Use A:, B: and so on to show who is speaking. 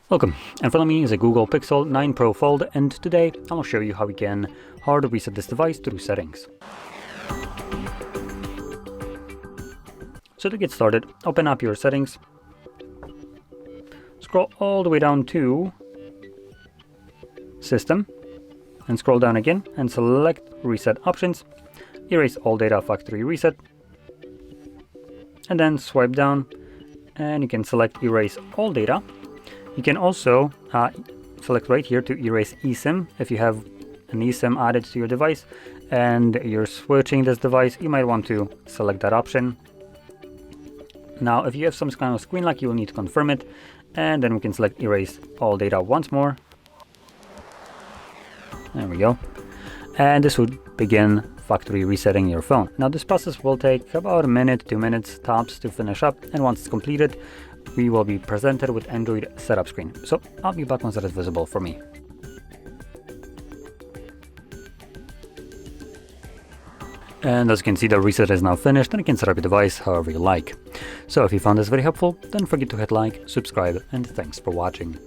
A: Welcome, in front of me is a Google Pixel 9 Pro Fold, and today I'll show you how we can hard reset this device through settings. So to get started, open up your settings, scroll all the way down to System, and scroll down again and select Reset Options, erase all data factory reset, and then swipe down and you can select Erase All Data. You can also select right here to erase eSIM. If you have an eSIM added to your device and you're switching this device, you might want to select that option. Now, if you have some kind of screen lock, you will need to confirm it, and then we can select Erase All Data once more. There we go. And this would begin factory resetting your phone. Now, this process will take about a minute, 2 minutes tops to finish up, and once it's completed, we will be presented with Android setup screen. So I'll be back once that is visible for me. And as you can see, the reset is now finished, and you can set up your device however you like. So if you found this very helpful, don't forget to hit like, subscribe, and thanks for watching.